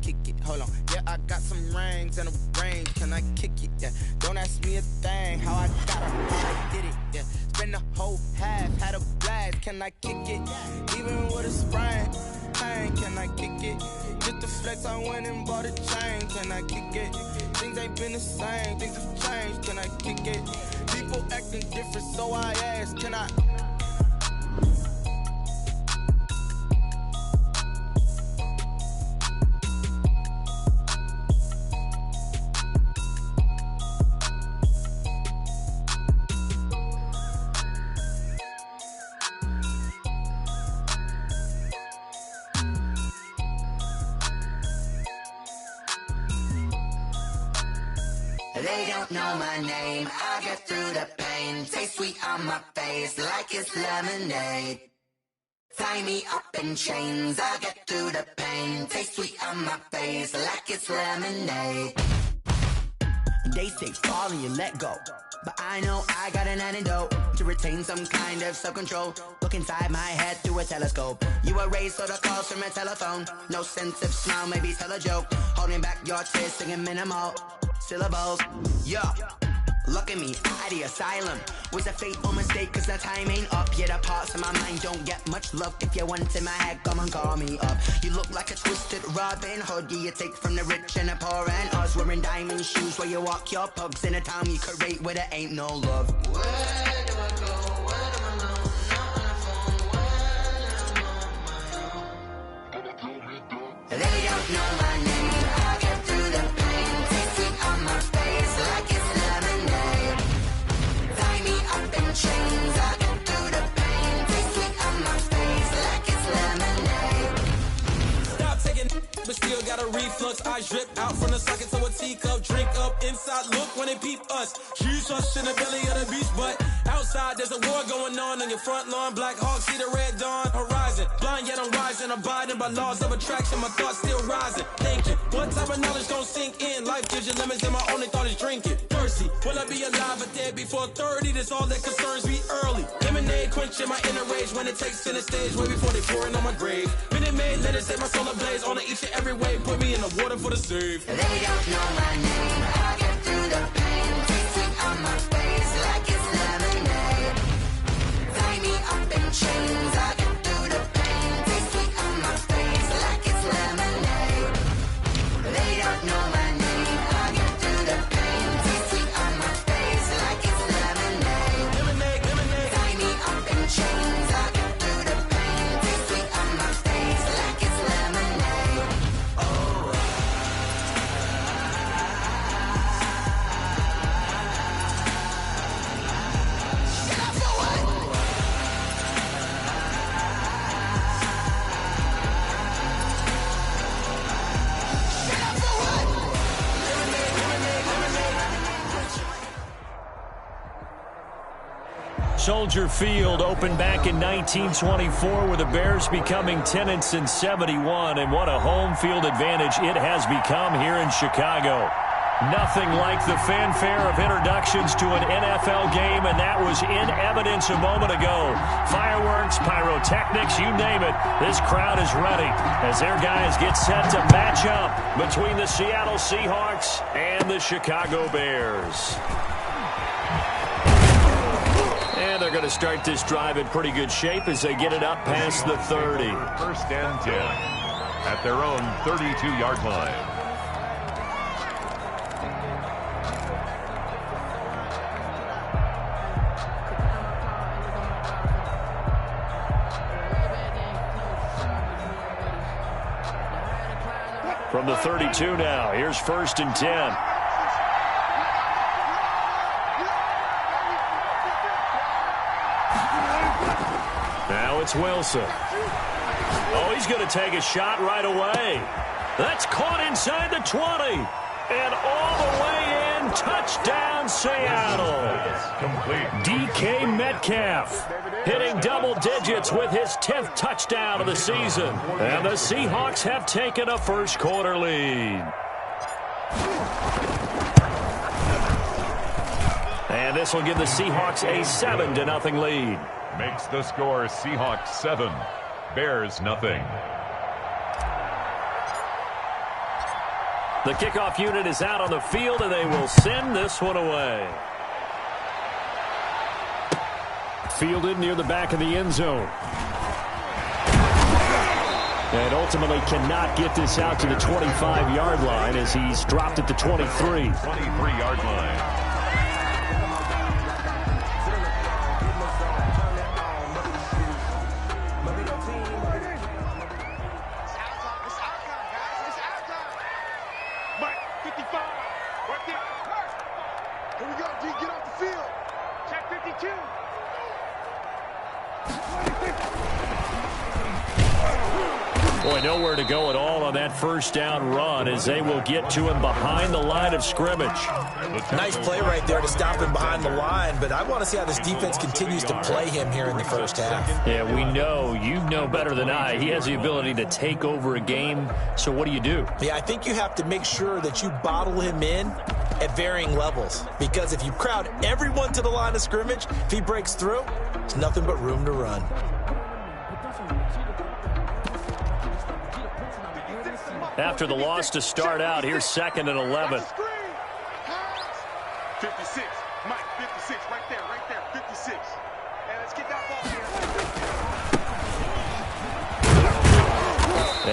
kick it? Hold on. Yeah, I got some rings and a range. Can I kick it? Yeah. Don't ask me a thing. How I got her, how I did it. Yeah. Spend the whole half, had a blast. Can I kick it? Even with a sprain. Can I kick it? Just the flex, I went and bought a chain. Can I kick it? Things ain't been the same. Things have changed. Can I kick it? People acting different, so I ask, can I? They don't know my name, I get through the pain. Taste sweet on my face like it's lemonade. Tie me up in chains, I get through the pain. Taste sweet on my face like it's lemonade. They say fall and you let go, but I know I got an antidote to retain some kind of self-control. Look inside my head through a telescope. You erase all the calls from a telephone. No sense of smile, maybe tell a joke. Holding back your tears, singing minimal syllables. Yeah, look at me, at the asylum. Was a fateful mistake, cause the time ain't up. Yet the parts of my mind don't get much love. If you want in my head, come and call me up. You look like a twisted Robin Hood. Yeah, you take from the rich and the poor and us. Wearing diamond shoes where you walk your pugs. In a town you could rate where there ain't no love. Where do I go? Where do I know? Not on the phone. When I'm on my own. They don't know my name. I get through the pain. Taste sweet on my face like it's lemonade. Tie me up in chains. I get through the pain. Taste sweet on my face like it's lemonade. Stop taking, but still got a reflux. I drip out from the socket to a teacup. Drink up inside. Look when they peep us. Shoes us in the belly of the beach, but outside there's a war going on your front lawn. Black Hawk see the red dawn horizon. Blind yet I'm rising, abiding by laws of attraction. My thoughts still rising. Thinking, what type of knowledge don't sink in? Life gives you lemons and my only thought is drinking. Thirsty, will I be alive or dead before 30? That's all that concerns me early. Lemonade quenching my inner rage when it takes center stage. Way before they pouring on my grave. Minute Maid, let it set my soul ablaze. On each and every way, put me in the water for the save. They don't know my name, I get through the pain. Taste sweet on my face like it's lemonade. Tie me up in chains, I get through the pain. Taste sweet on my face like it's lemonade. They don't know my name, I get through the pain. Taste sweet on my face like it's lemonade. Lemonade, lemonade. Tie me up in chains, I get through the pain. Taste sweet on my face like it's lemonade. Oh. Get up for what? Get up for what? Soldier Field opened back in 1924 with the Bears becoming tenants in 71, and what a home field advantage it has become here in Chicago. Nothing like the fanfare of introductions to an NFL game, and that was in evidence a moment ago. Fireworks, pyrotechnics, you name it. This crowd is ready as their guys get set to match up between the Seattle Seahawks and the Chicago Bears. And they're going to start this drive in pretty good shape as they get it up past the 30. First and 10 at their own 32-yard line. From the 32 now, here's first and 10. Now it's Wilson. Oh, he's going to take a shot right away. That's caught inside the 20. And all the way in, touchdown Seattle. DK Metcalf hitting double digits with his 10th touchdown of the season. And the Seahawks have taken a first quarter lead. And this will give the Seahawks a 7-0 lead. Makes the score Seahawks 7, Bears nothing. The kickoff unit is out on the field, and they will send this one away. Fielded near the back of the end zone. And ultimately cannot get this out to the 25-yard line as he's dropped at the 23. 23-yard line. Boy, nowhere to go at all on that first down run as they will get to him behind the line of scrimmage. Nice play right there to stop him behind the line, but I want to see how this defense continues to play him here in the first half. Yeah, we know, you know better than I, he has the ability to take over a game, so what do you do? Yeah, I think you have to make sure that you bottle him in at varying levels, because if you crowd everyone to the line of scrimmage, if he breaks through, there's nothing but room to run. After the loss to start out, here's 2nd and 11. 56. Mike, 56. Right there. 56. And let's get that ball here.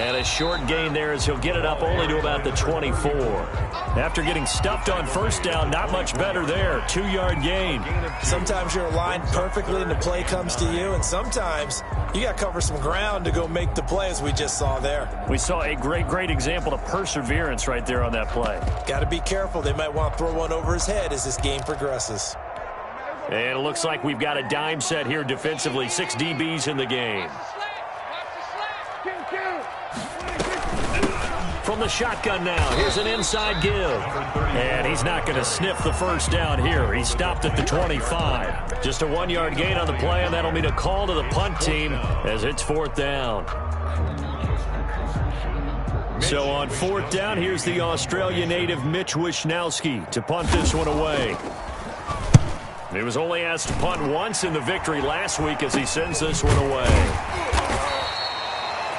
And a short gain there as he'll get it up only to about the 24. After getting stuffed on first down, not much better there. 2-yard gain. Sometimes you're aligned perfectly and the play comes to you, and sometimes you got to cover some ground to go make the play, as we just saw there. We saw a great example of perseverance right there on that play. Got to be careful. They might want to throw one over his head as this game progresses. And it looks like we've got a dime set here defensively. 6 DBs in the game. From the shotgun now, here's an inside give. And he's not going to sniff the first down here. He stopped at the 25. Just a 1-yard gain on the play, and that'll mean a call to the punt team as it's 4th down. So on 4th down, here's the Australia native Mitch Wishnowsky to punt this one away. He was only asked to punt once in the victory last week as he sends this one away.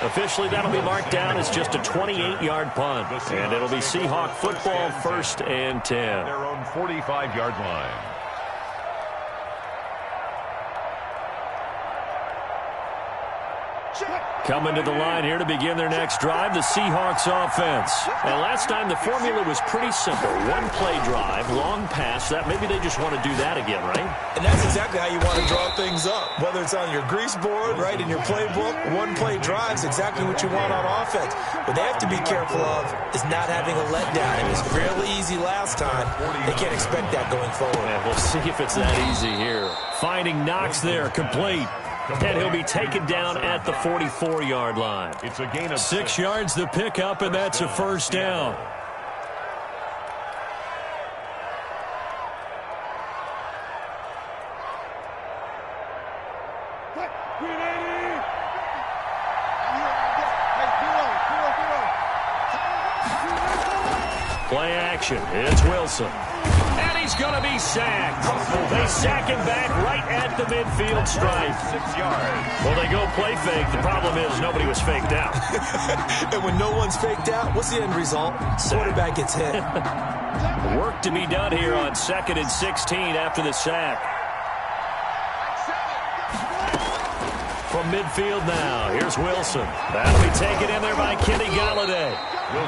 Officially, that'll be marked down as just a 28-yard punt. And it'll be Seahawk football, 1st and 10. Their own 45-yard line. Coming to the line here to begin their next drive, the Seahawks offense. And last time the formula was pretty simple. 1-play drive, long pass. That maybe they just want to do that again, right? And that's exactly how you want to draw things up. Whether it's on your grease board, right, in your playbook, 1-play drive is exactly what you want on offense. What they have to be careful of is not having a letdown. It was fairly easy last time. They can't expect that going forward. And we'll see if it's that easy here. Finding Knox there, complete. And he'll be taken down at the 44-yard line. It's a gain of 6 yards the pickup, and that's a first down. Play action. It's Wilson. And he's going to be sacked. They sack him back right at the midfield stripe. 6 yards. Well, they go play fake. The problem is nobody was faked out. And when no one's faked out, what's the end result? Quarterback gets hit. Work to be done here on 2nd and 16 after the sack. From midfield now, here's Wilson. That'll be taken in there by Kenny Golladay.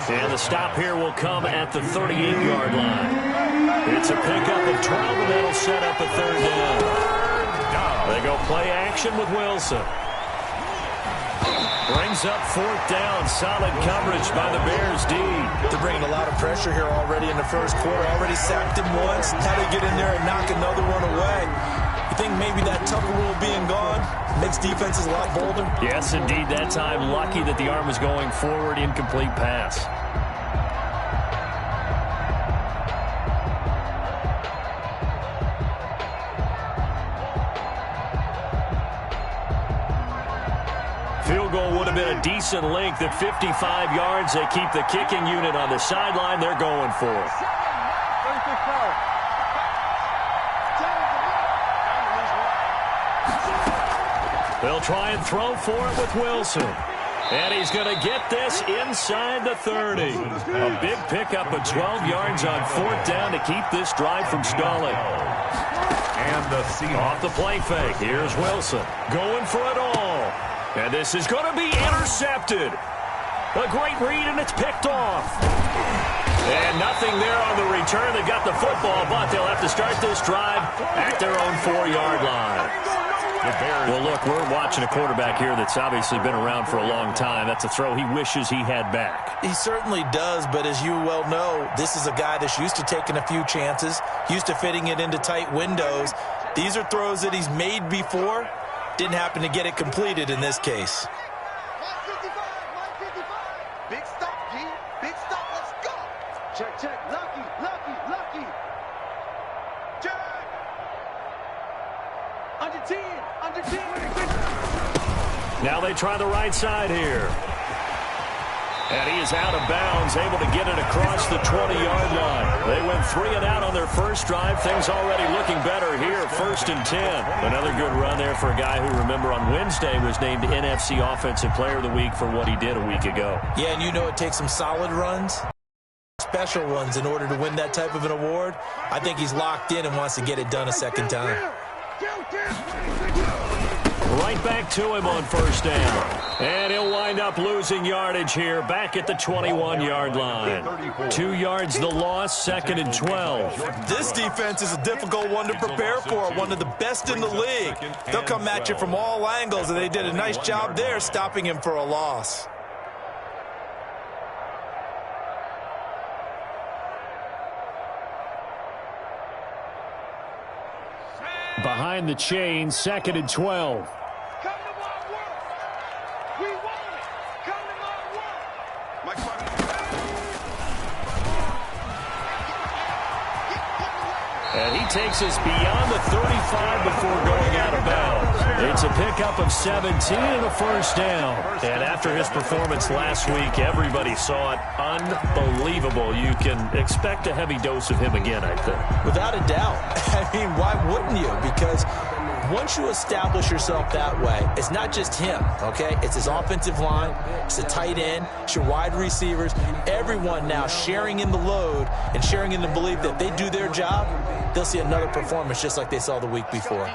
And the stop here will come at the 38-yard line. It's a pickup of 12, and that'll set up a 3rd down. They go play action with Wilson. Brings up 4th down. Solid coverage by the Bears D. They're bringing a lot of pressure here already in the first quarter. Already sacked him once. How to get in there and knock another one away. You think maybe that Tucker rule being gone makes defenses a lot bolder? Yes, indeed. That time, lucky that the arm was going forward. Incomplete pass. Field goal would have been a decent length at 55 yards. They keep the kicking unit on the sideline. They're going for it. They'll try and throw for it with Wilson. And he's going to get this inside the 30. A big pickup of 12 yards on 4th down to keep this drive from stalling. And the off the play fake. Here's Wilson going for it all. And this is going to be intercepted. A great read, and it's picked off. And nothing there on the return. They got the football, but they'll have to start this drive at their own 4-yard line. Well, look, we're watching a quarterback here that's obviously been around for a long time. That's a throw he wishes he had back. He certainly does, but as you well know, this is a guy that's used to taking a few chances, used to fitting it into tight windows. These are throws that he's made before. Didn't happen to get it completed in this case. 155. Big stop, G. Big stop. Let's go. Check. Lucky. Check. Under 10. Now they try the right side here. And he is out of bounds, able to get it across the 20-yard line. They went 3 and out on their first drive. Things already looking better here, 1st and 10. Another good run there for a guy who, remember, on Wednesday was named NFC Offensive Player of the Week for what he did a week ago. Yeah, and you know it takes some solid runs, special ones in order to win that type of an award. I think he's locked in and wants to get it done a second time. Right back to him on 1st down. And he'll wind up losing yardage here back at the 21-yard line. 2 yards the loss, 2nd and 12. This defense is a difficult one to prepare for, one of the best in the league. They'll come at you from all angles, and they did a nice job there stopping him for a loss. Behind the chain, 2nd and 12. And he takes us beyond the 35 before going out of bounds. It's a pickup of 17 and a 1st down. And after his performance last week, everybody saw it. Unbelievable. You can expect a heavy dose of him again, I think. Without a doubt. I mean, why wouldn't you? Because once you establish yourself that way, it's not just him, okay? It's his offensive line, it's the tight end, it's your wide receivers, everyone now sharing in the load and sharing in the belief that if they do their job, they'll see another performance just like they saw the week before.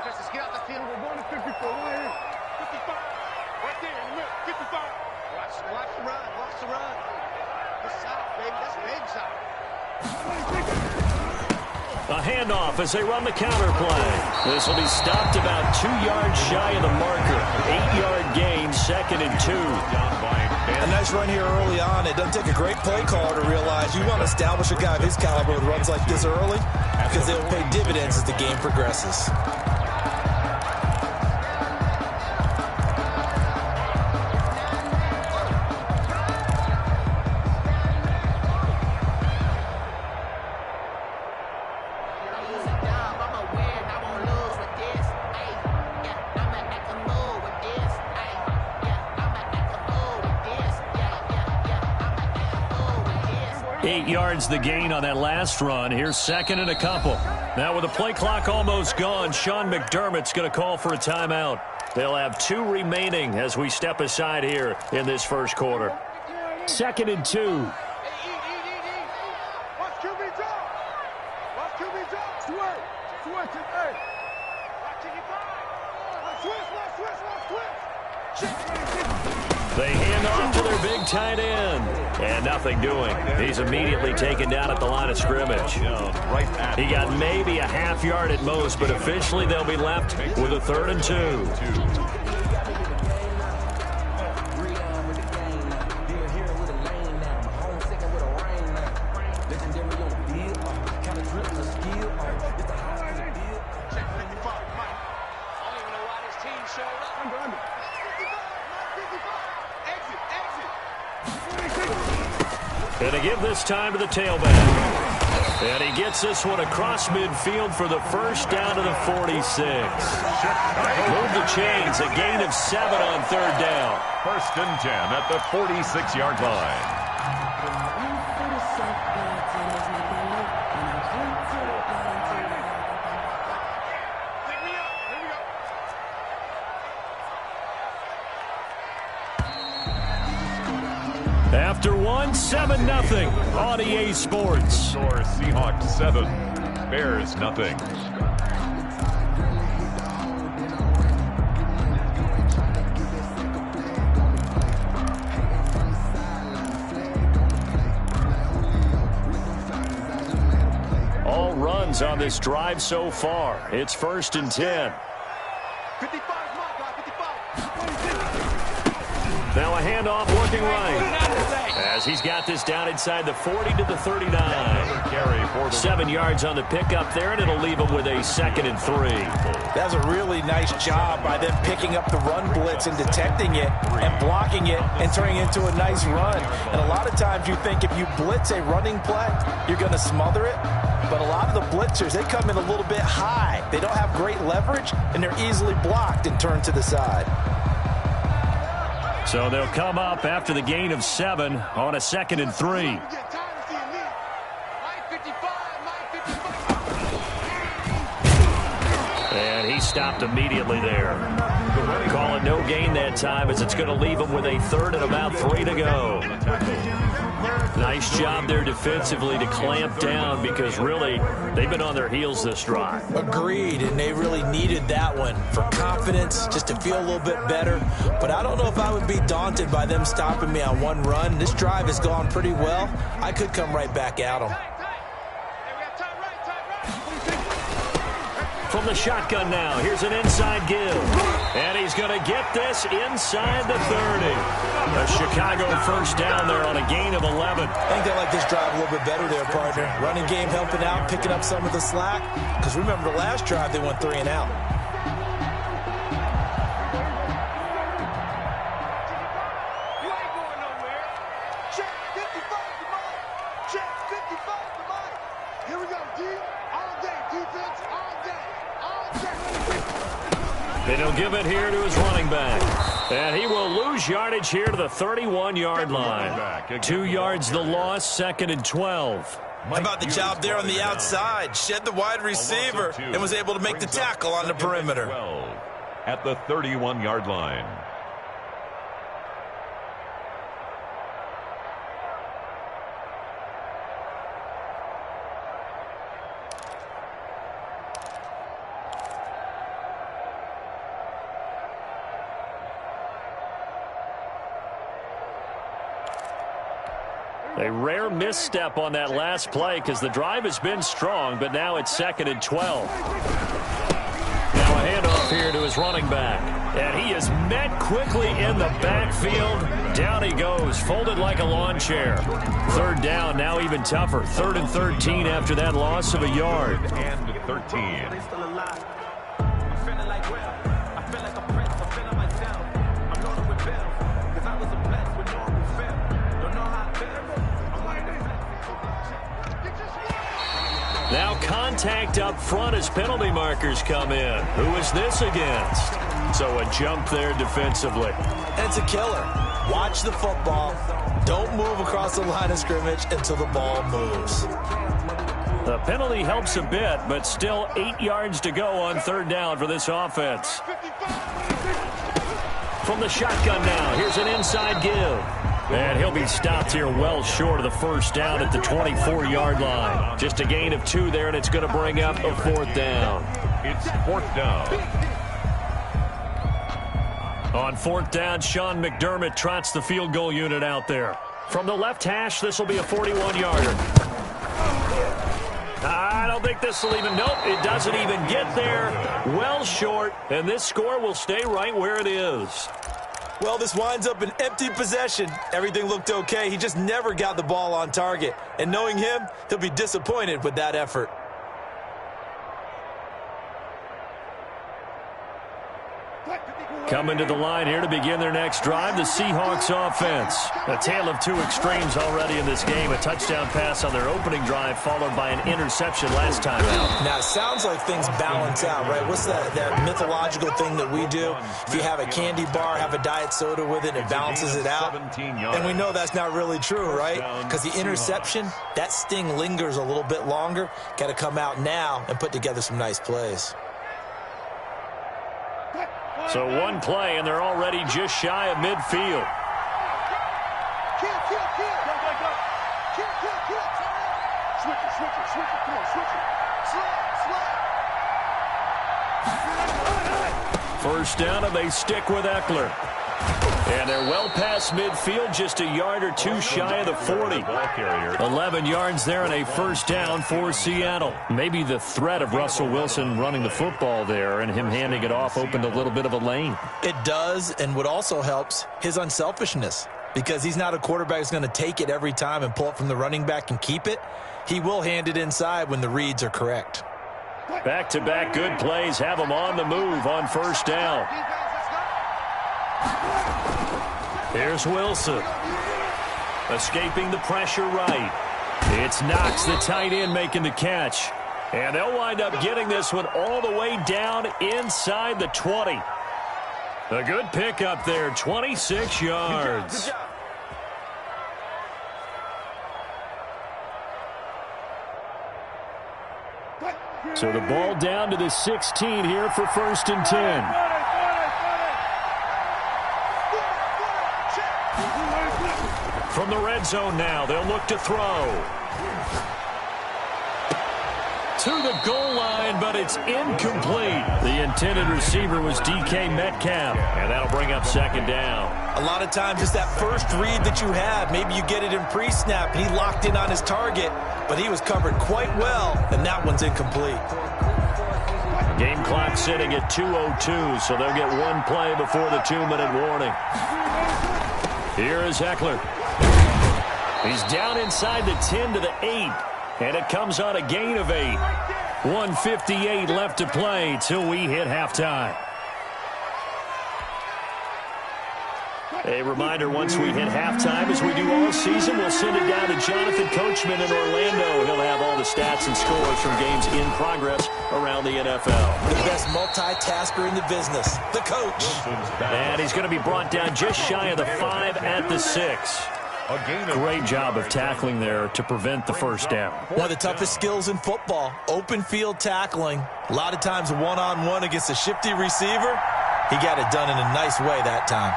A handoff as they run the counter play. This will be stopped about 2 yards shy of the marker. 8-yard gain, 2nd and 2. A nice run here early on. It doesn't take a great play caller to realize you want to establish a guy of his caliber with runs like this early because they'll pay dividends as the game progresses. The gain on that last run. Here's 2nd and a couple. Now with the play clock almost gone, Sean McDermott's going to call for a timeout. They'll have 2 remaining as we step aside here in this first quarter. 2nd and 2. They hand off to their big tight end. And nothing doing. He's immediately taken down at the line of scrimmage. He got maybe a half yard at most, but officially they'll be left with a 3rd and 2. And to give this time to the tailback. And he gets this one across midfield for the 1st down to the 46. Move the chains, a gain of 7 on 3rd down. 1st and 10 at the 46-yard line. 7-0 on EA Sports. Score Seahawks 7, Bears nothing. All runs on this drive so far. It's 1st and 10. 55 is my guy, 55. Now a handoff working right. As he's got this down inside the 40 to the 39. Carry for the 7 yards on the pickup there, and it'll leave him with a 2nd and 3. That's a really nice job by them picking up the run blitz and detecting it and blocking it and turning it into a nice run. And a lot of times you think if you blitz a running play, you're going to smother it. But a lot of the blitzers, they come in a little bit high. They don't have great leverage, and they're easily blocked and turned to the side. So they'll come up after the gain of 7 on a 2nd and 3. And he stopped immediately there. Call it no gain that time, as it's going to leave him with a 3rd and about 3 to go. Nice job there defensively to clamp down, because really they've been on their heels this drive. Agreed, and they really needed that one for confidence, just to feel a little bit better. But I don't know if I would be daunted by them stopping me on one run. This drive has gone pretty well. I could come right back at them. From the shotgun now, here's an inside give. And he's going to get this inside the 30. A Chicago 1st down there on a gain of 11. I think they like this drive a little bit better there, partner. Running game helping out, picking up some of the slack. Because remember, the last drive they went 3 and out. You ain't going nowhere. Check 55 to mine. Check 55 to mine. Here we go, D. All day, defense, all day. And he'll give it here to his running back. And he will lose yardage here to the 31-yard line. 2 yards the loss, 2nd and 12. How about the job there on the outside? Shed the wide receiver and was able to make the tackle on the perimeter. At the 31-yard line. A rare misstep on that last play, because the drive has been strong, but now it's 2nd and 12. Now a handoff here to his running back. And he is met quickly in the backfield. Down he goes, folded like a lawn chair. 3rd down, now even tougher. 3rd and 13 after that loss of a yard. And 13. Now contact up front as penalty markers come in. Who is this against? So a jump there defensively. And it's a killer. Watch the football. Don't move across the line of scrimmage until the ball moves. The penalty helps a bit, but still 8 yards to go on 3rd down for this offense. From the shotgun now, here's an inside give. And he'll be stopped here well short of the 1st down at the 24-yard line. Just a gain of 2 there, and it's going to bring up a 4th down. It's 4th down. On 4th down, Sean McDermott trots the field goal unit out there. From the left hash, this will be a 41-yarder. I don't think this will even, nope, it doesn't even get there. Well short, and this score will stay right where it is. Well, this winds up an empty possession. Everything looked okay. He just never got the ball on target. And knowing him, he'll be disappointed with that effort. Coming to the line here to begin their next drive, the Seahawks offense. A tale of 2 extremes already in this game. A touchdown pass on their opening drive, followed by an interception last time out. Now, it sounds like things balance out, right? What's that mythological thing that we do? If you have a candy bar, have a diet soda with it, it balances it out. And we know that's not really true, right? Because the interception, that sting lingers a little bit longer. Got to come out now and put together some nice plays. So 1 play, and they're already just shy of midfield. Switch it. Come on, switch it. Slide. First down, and they stick with Eckler. And they're well past midfield, just a yard or two shy of the 40. 11 yards there and a first down for Seattle. Maybe the threat of Russell Wilson running the football there and him handing it off opened a little bit of a lane. It does, and what also helps, his unselfishness. Because he's not a quarterback who's going to take it every time and pull it from the running back and keep it. He will hand it inside when the reads are correct. Back-to-back good plays have him on the move on first down. Here's Wilson. Escaping the pressure right. It's Knox, the tight end, making the catch. And they'll wind up getting this one all the way down inside the 20. A good pickup there, 26 yards. Good job. So the ball down to the 16 here for first and 10. From the red zone now, they'll look to throw. To the goal line, but it's incomplete. The intended receiver was DK Metcalf, and that'll bring up second down. A lot of times it's that first read that you have. Maybe you get it in pre-snap, and he locked in on his target, but he was covered quite well, and that one's incomplete. Game clock sitting at 2:02, so they'll get one play before the 2-minute warning. Here is Eckler. He's down inside the 10 to the 8, and it comes on a gain of 8. 1:58 left to play till we hit halftime. A reminder, once we hit halftime, as we do all season, we'll send it down to Jonathan Coachman in Orlando. He'll have all the stats and scores from games in progress around the NFL. The best multitasker in the business, the coach. And he's going to be brought down just shy of the 5 at the 6. Great job of tackling there to prevent the first down. One of the toughest skills in football, open field tackling. A lot of times one-on-one against a shifty receiver. He got it done in a nice way that time.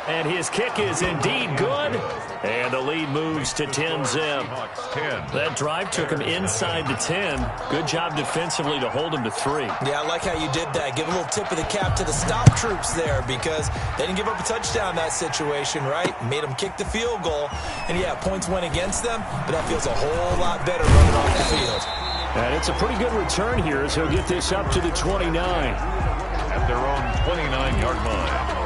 And his kick is indeed good. And the lead moves to 10-zip. That drive took him inside the 10. Good job defensively to hold him to 3. Yeah, I like how you did that. Give a little tip of the cap to the stop troops there because they didn't give up a touchdown in that situation, right? Made them kick the field goal. And, yeah, points went against them, but that feels a whole lot better running off the field. And it's a pretty good return here as he'll get this up to the 29. At their own 29-yard line.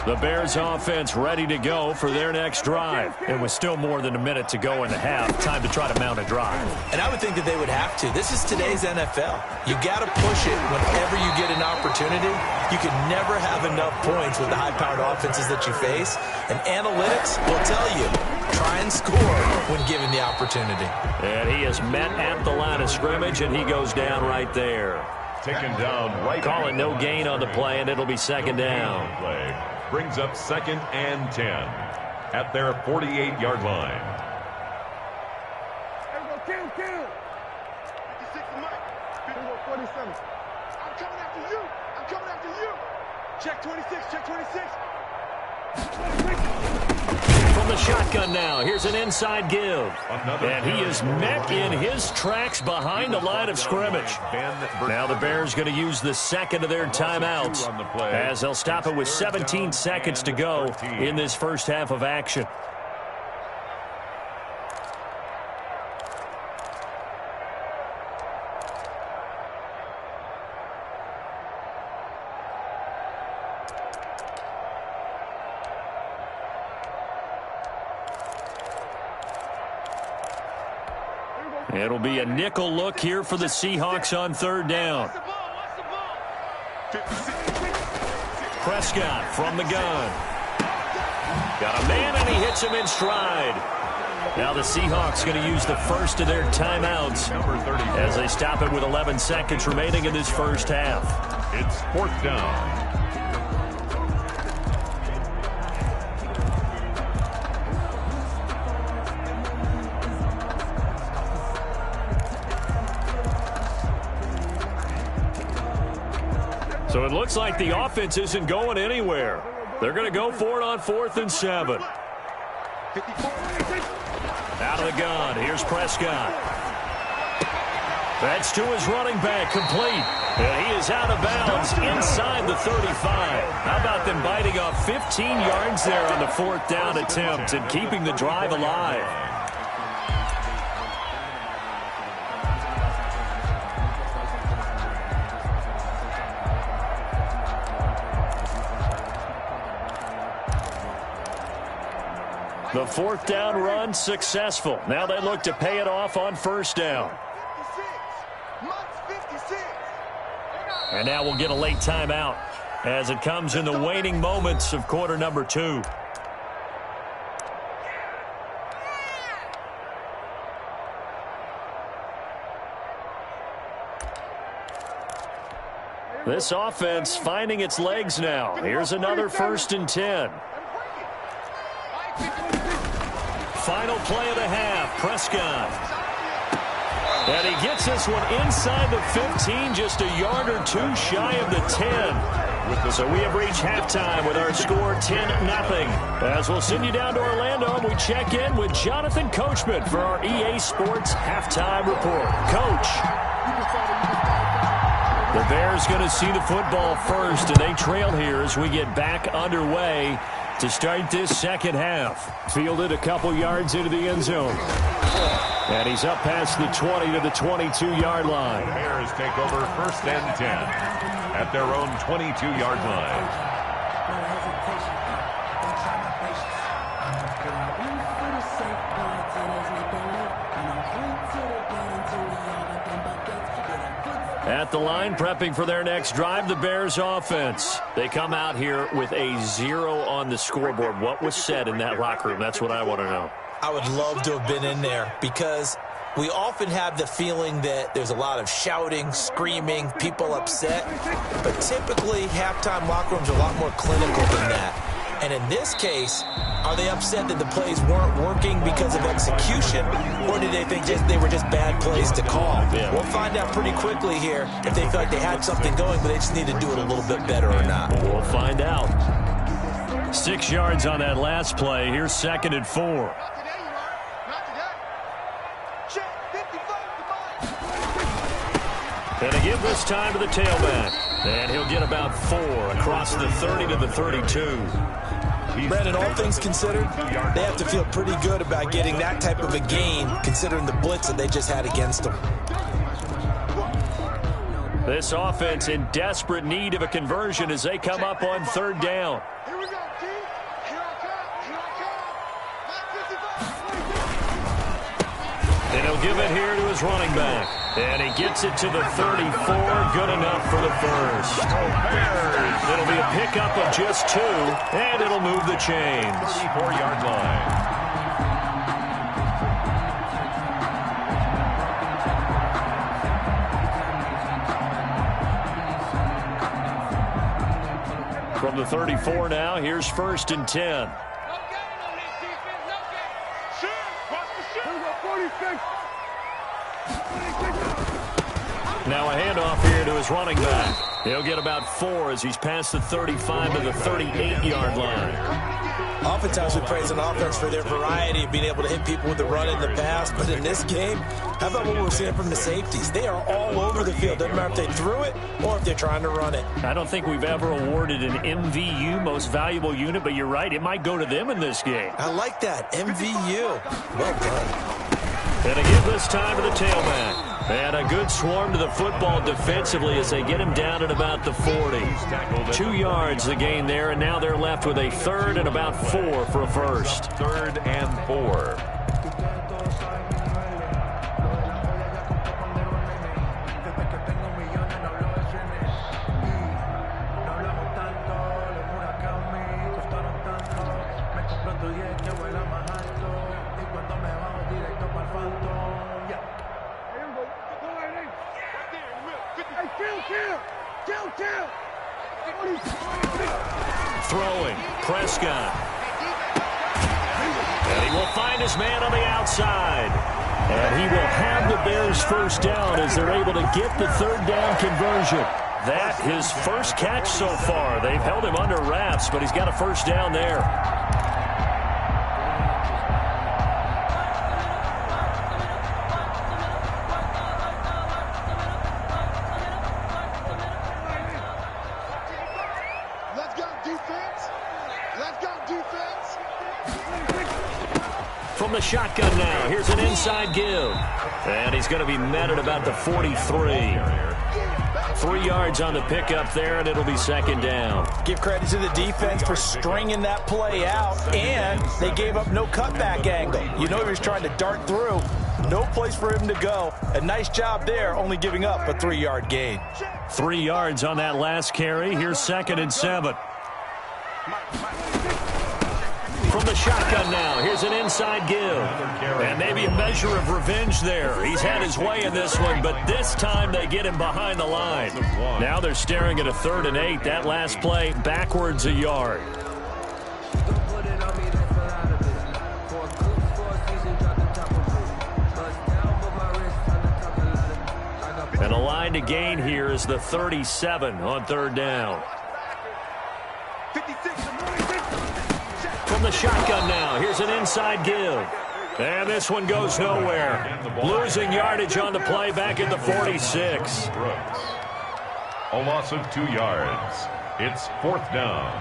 The Bears offense ready to go for their next drive. It was still more than a minute to go in the half. Time to try to mount a drive. And I would think that they would have to. This is today's NFL. You got to push it whenever you get an opportunity. You can never have enough points with the high-powered offenses that you face. And analytics will tell you, try and score when given the opportunity. And he is met at the line of scrimmage, and he goes down right there. Taken down right. Call it no gain on the play, and it'll be second down. Play brings up second and 10 at their 48-yard line. Kill. 56 to Mike. 47. I'm coming after you. Check 26. From the shotgun now, here's an inside give. And he is met in his tracks behind the line of scrimmage. Now the Bears going to use the second of their timeouts as they'll stop it with 17 seconds to go in this first half of action. It'll be a nickel look here for the Seahawks on third down. Prescott from the gun. Got a man, and he hits him in stride. Now the Seahawks going to use the first of their timeouts as they stop it with 11 seconds remaining in this first half. It's 4th down. So it looks like the offense isn't going anywhere. They're going to go for it on 4th and 7. Out of the gun, here's Prescott. That's to his running back, complete. And he is out of bounds inside the 35. How about them biting off 15 yards there on the 4th down attempt and keeping the drive alive? The 4th down run successful. Now they look to pay it off on 1st down. And now we'll get a late timeout as it comes in the waning moments of quarter number 2. This offense finding its legs now. Here's another 1st and 10. Final play of the half, Prescott. And he gets this one inside the 15, just a yard or two shy of the 10. So we have reached halftime with our score 10-0. As we'll send you down to Orlando, and we check in with Jonathan Coachman for our EA Sports Halftime Report. Coach. The Bears going to see the football first, and they trail here as we get back underway to start this second half. Fielded a couple yards into the end zone. And he's up past the 20 to the 22-yard line. The Bears take over 1st and 10 at their own 22-yard line. At the line, prepping for their next drive, the Bears offense. They come out here with a 0 on the scoreboard. What was said in that locker room? That's what I want to know. I would love to have been in there because we often have the feeling that there's a lot of shouting, screaming, people upset. But typically, halftime locker rooms are a lot more clinical than that. And in this case, are they upset that the plays weren't working because of execution, or did they think they were just bad plays to call? Yeah. We'll find out pretty quickly here if they feel like they had something going, but they just need to do it a little bit better or not. We'll find out. 6 yards on that last play. Here's 2nd and 4. And they give this time to the tailback. And he'll get about 4 across the 30 to the 32. Brandon, all things considered, they have to feel pretty good about getting that type of a gain, considering the blitz that they just had against them. This offense in desperate need of a conversion as they come up on 3rd down. Here we go, T. Here I come. And he'll give it here to his running back. And he gets it to the 34. Good enough for the first. It'll be a pickup of just 2, and it'll move the chains. 34-yard line. From the 34 now, here's 1st and 10. Now a handoff here to his running back. He'll get about 4 as he's past the 35 to the 38-yard line. Oftentimes we praise an offense for their variety of being able to hit people with the run in the pass, but in this game, how about what we're seeing from the safeties? They are all over the field. Doesn't matter if they threw it or if they're trying to run it. I don't think we've ever awarded an MVU, most valuable unit, but you're right, it might go to them in this game. I like that, MVU. Well done. And again this time to the tailback. And a good swarm to the football defensively as they get him down at about the 40. 2 yards the gain there, and now they're left with a 3rd and about 4 for a first. 3rd and 4. Throwing, Prescott. And he will find his man on the outside. And he will have the Bears first down as they're able to get the third down conversion. That his first catch so far. They've held him under wraps, but he's got a first down there. Let's go defense. Let's go defense. From the shotgun now, here's an inside give. And he's going to be met at about the 43. 3 yards on the pickup there, and it'll be second down. Give credit to the defense for stringing that play out, and they gave up no cutback angle. You know he was trying to dart through. No place for him to go. A nice job there, only giving up a 3-yard gain. 3 yards on that last carry. Here's 2nd and 7. From the shotgun now, here's an inside give. And maybe a measure of revenge there. He's had his way in this one, but this time they get him behind the line. Now they're staring at a 3rd and 8. That last play, backwards a yard. And a line to gain here is the 37 on 3rd down. From the shotgun now, here's an inside give. And this one goes nowhere. Losing yardage on the play back at the 46. A loss of 2 yards. It's 4th down.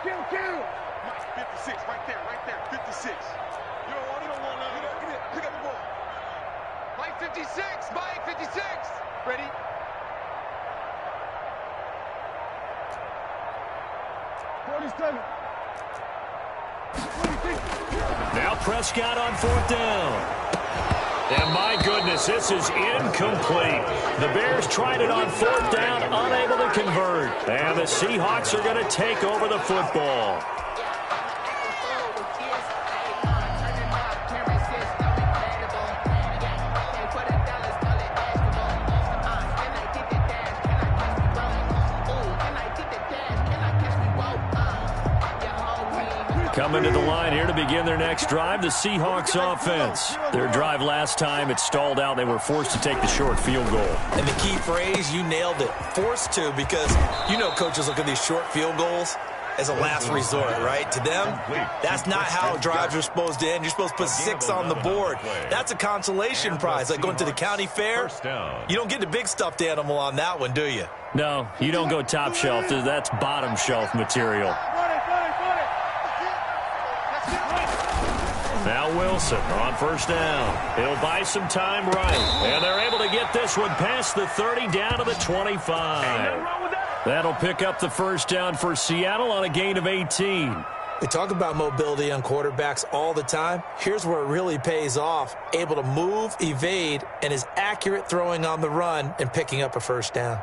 56, right there, 56. You don't want none. Get it, pick up the ball. Mike 56, Mike 56. Ready? Now Prescott on 4th down. And my goodness, this is incomplete. The Bears tried it on 4th down, unable to convert. And the Seahawks are going to take over the football. Coming to the line here to begin their next drive, the Seahawks offense. Their drive last time, it stalled out. They were forced to take the short field goal. And the key phrase, you nailed it, forced to, because you know coaches look at these short field goals as a last resort, right? To them, that's not how drives are supposed to end. You're supposed to put 6 on the board. That's a consolation prize, like going to the county fair. You don't get the big stuffed animal on that one, do you? No, you don't go top shelf. That's bottom shelf material. Now Wilson on 1st down. He'll buy some time right. And they're able to get this one past the 30 down to the 25. That'll pick up the first down for Seattle on a gain of 18. We talk about mobility on quarterbacks all the time. Here's where it really pays off. Able to move, evade, and is accurate throwing on the run and picking up a first down.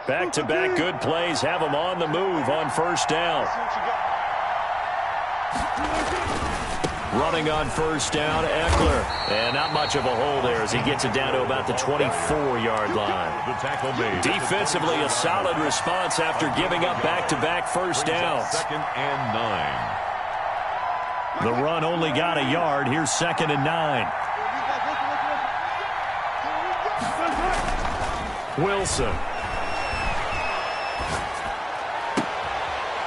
Back-to-back good plays have them on the move on 1st down. Running on 1st down, Eckler. And not much of a hole there as he gets it down to about the 24-yard line. Defensively, a solid response after giving up back-to-back first downs. 2nd and 9. The run only got a yard. Here's 2nd and 9. Wilson.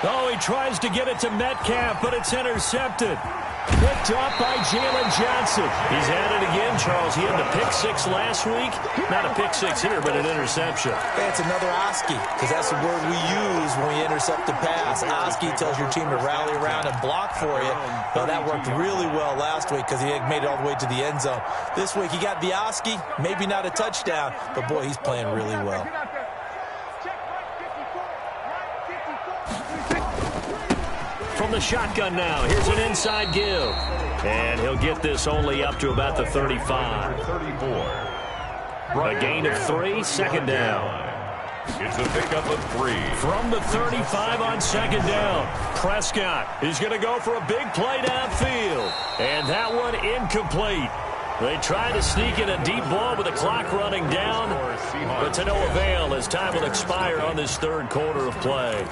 Oh, he tries to get it to Metcalf, but it's intercepted. Picked off by Jalen Johnson. He's at it again, Charles. He had the pick 6 last week. Not a pick 6 here, but an interception. It's another Oski, because that's the word we use when we intercept the pass. Oski tells your team to rally around and block for you. Well, that worked really well last week because he made it all the way to the end zone. This week he got the Oski, maybe not a touchdown, but boy, he's playing really well. From the shotgun now, here's an inside give. And he'll get this only up to about the 35. 34. A gain of 3, 2nd down. It's a pickup of 3. From the 35 on 2nd down, Prescott is going to go for a big play downfield. And that one incomplete. They tried to sneak in a deep ball with the clock running down, but to no avail as time will expire on this third quarter of play.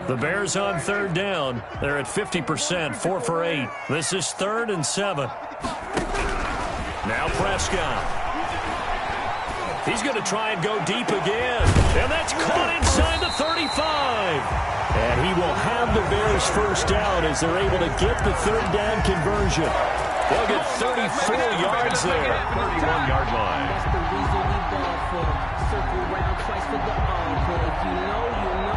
The Bears on third down. They're at 50%, 4 for 8. This is 3rd and 7. Now Prescott. He's going to try and go deep again. And that's caught inside the 35. And he will have the Bears first down as they're able to get the third down conversion. They'll get 34 yards there. 31-yard line. That's the reason we ball for. Circle round twice for the encore. If you know, you know.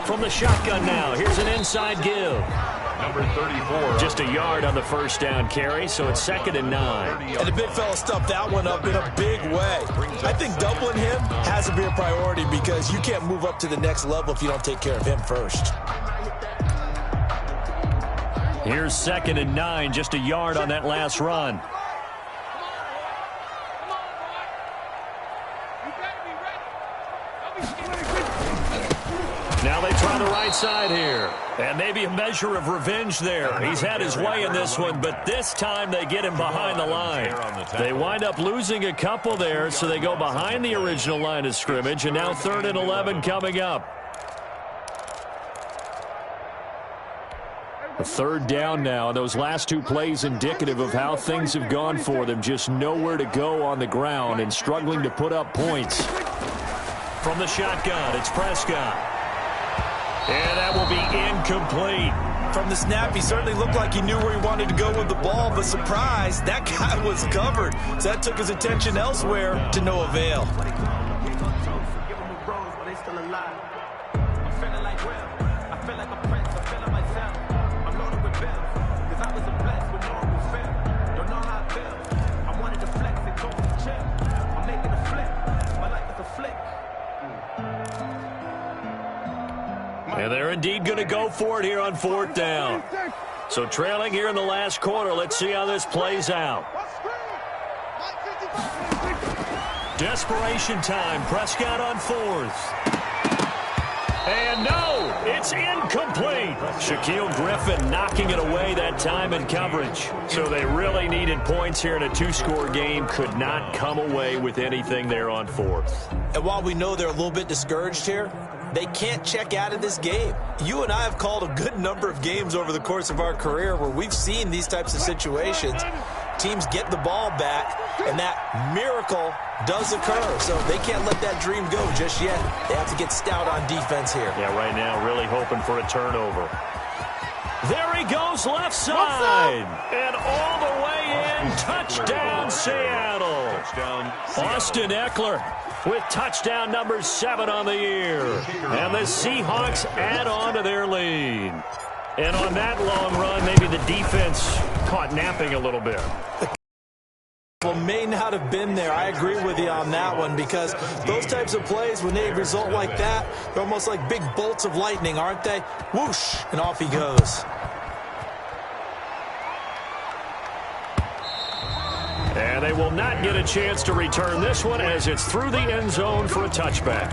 From the shotgun now, here's an inside give. Number 34. Just a yard on the first down carry, so it's 2nd and 9. And the big fella stuffed that one up in a big way. I think doubling him has to be a priority because you can't move up to the next level if you don't take care of him first. Here's 2nd and 9, just a yard on that last run. Now they try the right side here. And maybe a measure of revenge there. He's had his way in this one, but this time they get him behind the line. They wind up losing a couple there, so they go behind the original line of scrimmage, and now 3rd and 11 coming up. A third down now, and those last two plays indicative of how things have gone for them. Just nowhere to go on the ground and struggling to put up points. From the shotgun, it's Prescott. And that will be incomplete. From the snap, he certainly looked like he knew where he wanted to go with the ball, but surprise, that guy was covered. So that took his attention elsewhere to no avail. And they're indeed going to go for it here on 4th down. So trailing here in the last quarter, let's see how this plays out. Desperation time. Prescott on 4th. And no, it's incomplete. Shaquille Griffin knocking it away that time in coverage. So they really needed points here in a 2-score game. Could not come away with anything there on 4th. And while we know they're a little bit discouraged here, they can't check out of this game. You and I have called a good number of games over the course of our career where we've seen these types of situations. Teams get the ball back, and that miracle does occur. So they can't let that dream go just yet. They have to get stout on defense here. Yeah, right now really hoping for a turnover. There he goes left side. And all the way in, touchdown Seattle. Austin Eckler with touchdown number 7 on the year. And the Seahawks add on to their lead. And on that long run, maybe the defense caught napping a little bit. Well, may not have been there. I agree with you on that one because those types of plays, when they result like that, they're almost like big bolts of lightning, aren't they? Whoosh, and off he goes. And they will not get a chance to return this one as it's through the end zone for a touchback.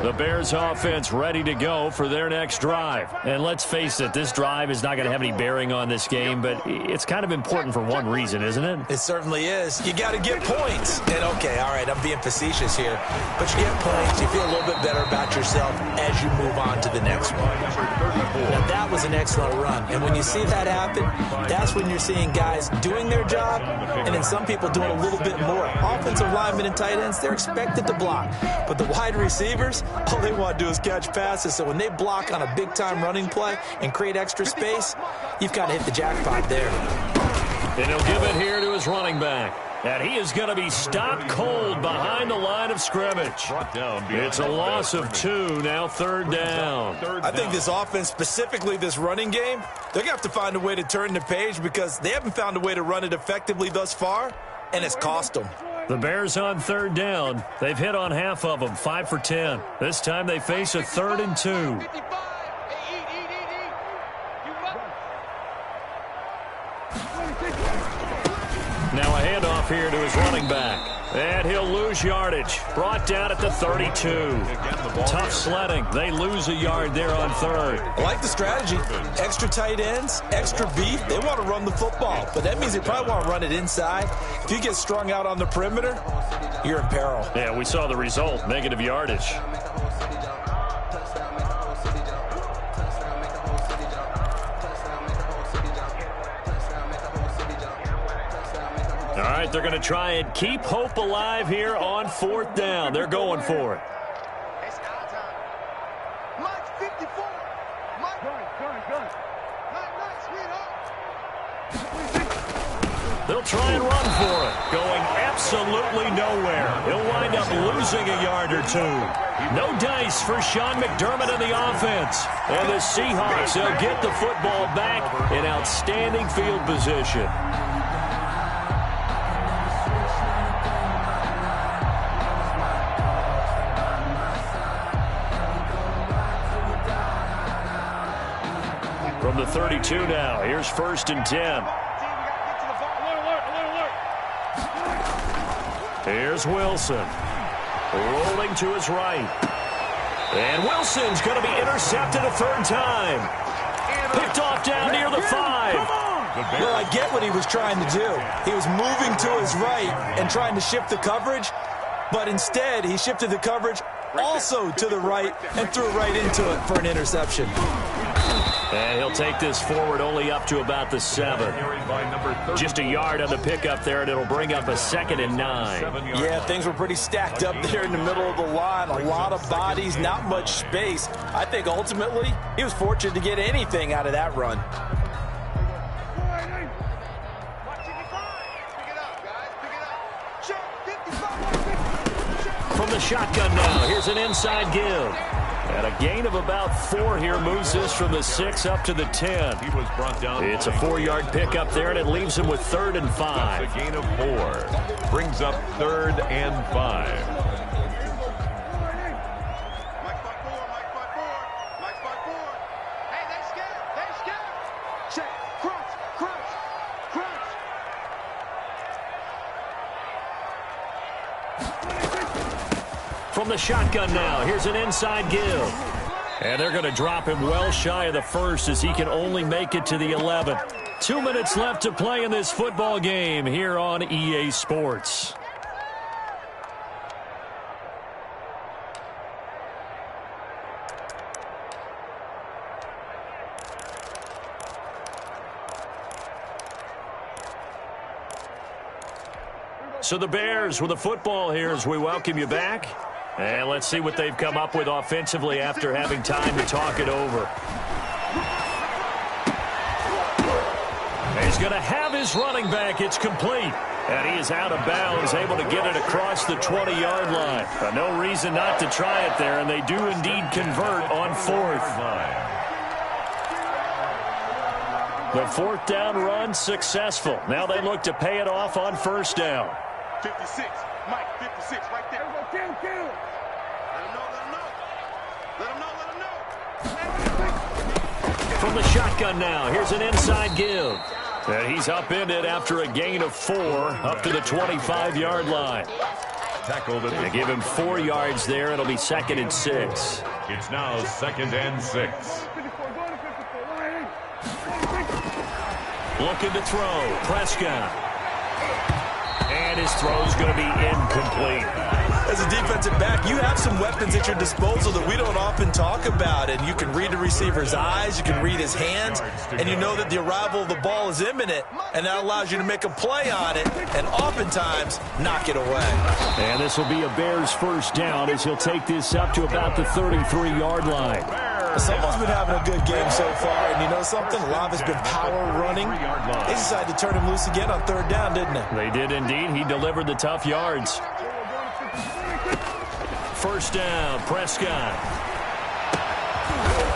The Bears offense ready to go for their next drive. And let's face it, this drive is not going to have any bearing on this game, but it's kind of important for one reason, isn't it? It certainly is. You got to get points. And okay, all right, I'm being facetious here, but you get points, you feel a little bit better about yourself as you move on to the next one. Now, that was an excellent run. And when you see that happen, that's when you're seeing guys doing their job and then some people doing a little bit more. Offensive linemen and tight ends, they're expected to block. But the wide receivers, all they want to do is catch passes. So when they block on a big-time running play and create extra space, you've got to hit the jackpot there. And he'll give it here to his running back. And he is going to be stopped cold behind the line of scrimmage. It's a loss of 2, now 3rd down. I think this offense, specifically this running game, they're going to have to find a way to turn the page because they haven't found a way to run it effectively thus far, and it's cost them. The Bears on 3rd down. They've hit on half of them, 5 for 10. This time they face a 3rd and 2. Now a handoff here to his running back. And he'll lose yardage. Brought down at the 32. Tough sledding. They lose a yard there on 3rd. I like the strategy. Extra tight ends, extra beef. They want to run the football, but that means they probably want to run it inside. If you get strung out on the perimeter, you're in peril. Yeah, we saw the result. Negative yardage. All right, they're going to try and keep hope alive here on 4th down. They're going for it. It's our time. Mike 54. Mike. Gun. Nice, sweetheart. They'll try and run for it. Going absolutely nowhere. He'll wind up losing a yard or 2. No dice for Sean McDermott in the offense. And the Seahawks, they'll get the football back in outstanding field position. From the 32 now, here's 1st and 10. Here's Wilson. Rolling to his right. And Wilson's going to be intercepted a 3rd time. Picked off down near the 5. Well, I get what he was trying to do. He was moving to his right and trying to shift the coverage, but instead he shifted the coverage also to the right and threw right into it for an interception. And he'll take this forward only up to about the 7. Just a yard on the pickup there, and it'll bring up a 2nd and 9. Yeah, things were pretty stacked up there in the middle of the line. A lot of bodies, not much space. I think ultimately he was fortunate to get anything out of that run. From the shotgun now, here's an inside give. And a gain of about 4 here moves this from the 6 up to the 10. He was brought down. It's a 4-yard pickup there, and it leaves him with 3rd and 5. That's a gain of 4. Brings up 3rd and 5. Hey, they scared. Check, crunch. From the shotgun now, here's an inside give. And they're going to drop him well shy of the 1st as he can only make it to the 11. 2 minutes left to play in this football game here on EA Sports. So the Bears with the football here as we welcome you back. And let's see what they've come up with offensively after having time to talk it over. He's going to have his running back. It's complete. And he is out of bounds, able to get it across the 20-yard line. But no reason not to try it there, and they do indeed convert on 4th. The 4th down run successful. Now they look to pay it off on 1st down. 56, Mike, 56, right there. Kill. Let him know. From the shotgun now, here's an inside give. And he's upended after a gain of 4 up to the 25-yard line. Tackled it. They give him 4 yards there. It'll be 2nd and 6. It's now 2nd and 6. Looking to throw. Prescott. And his throw's going to be incomplete. As a defensive back, you have some weapons at your disposal that we don't often talk about. And you can read the receiver's eyes, you can read his hands, and you know that the arrival of the ball is imminent. And that allows you to make a play on it and oftentimes knock it away. And this will be a Bears 1st down as he'll take this up to about the 33-yard line. Someone's been having a good game so far, and you know something? Olave's been power running. They decided to turn him loose again on third down, didn't they? They did indeed. He delivered the tough yards. First down, Prescott.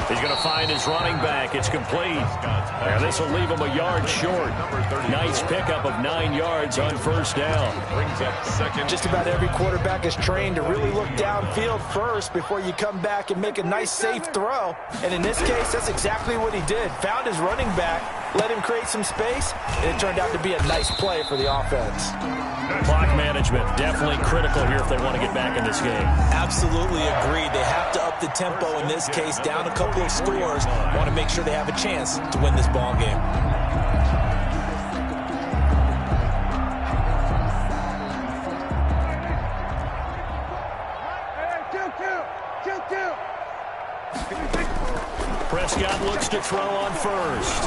He's going to find his running back. It's complete. And this will leave him a yard short. Nice pickup of 9 yards on first down. Brings up second. Just about every quarterback is trained to really look downfield first before you come back and make a nice, safe throw. And in this case, that's exactly what he did. Found his running back, let him create some space, and it turned out to be a nice play for the offense. Clock management, definitely critical here if they want to get back in this game. Absolutely agreed. They have to up the tempo in this case, down a couple of scores. Want to make sure they have a chance to win this ball game. Prescott looks to throw on first.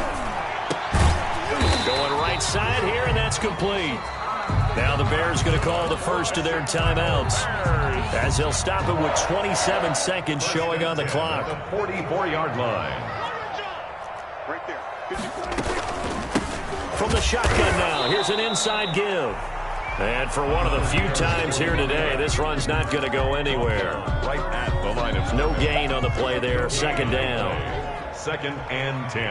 Going right side here, and that's complete. Now the Bears going to call the first of their timeouts, as they'll stop it with 27 seconds showing on the clock. The 44-yard line. Right there. From the shotgun now, here's an inside give. And for one of the few times here today, this run's not going to go anywhere. Right at the line of No gain on the play there, second down. 2nd and 10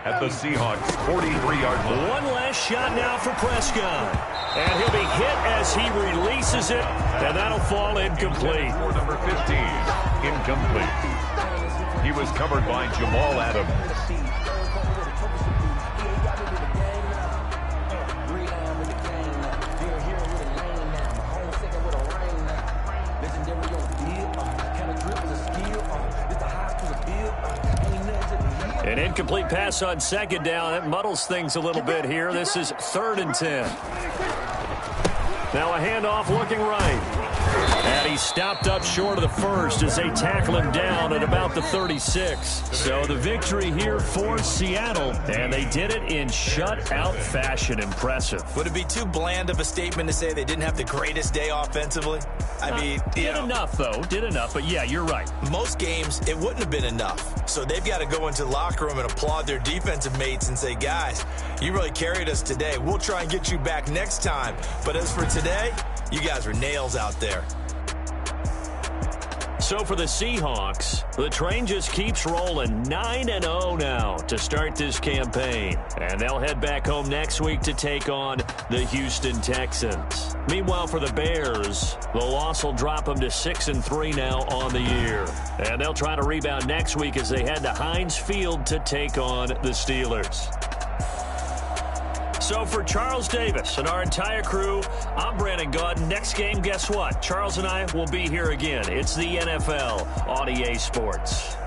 at the Seahawks 43-yard line. One last shot now for Prescott. And he'll be hit as he releases it, and that'll fall incomplete. For number 15, incomplete. He was covered by Jamal Adams. An incomplete pass on second down. That muddles things a little bit here. This is 3rd and 10. Now a handoff looking right. And he stopped up short of the first as they tackle him down at about the 36. So the victory here for Seattle, and they did it in shutout fashion. Impressive. Would it be too bland of a statement to say they didn't have the greatest day offensively? I mean, did enough, though. Did enough, but yeah, you're right. Most games, it wouldn't have been enough. So they've got to go into the locker room and applaud their defensive mates and say, guys, you really carried us today. We'll try and get you back next time. But as for today, you guys were nails out there. So for the Seahawks, the train just keeps rolling 9-0 now to start this campaign. And they'll head back home next week to take on the Houston Texans. Meanwhile, for the Bears, the loss will drop them to 6-3 now on the year. And they'll try to rebound next week as they head to Heinz Field to take on the Steelers. So for Charles Davis and our entire crew, I'm Brandon Gaudin. Next game, guess what? Charles and I will be here again. It's the NFL on EA Sports.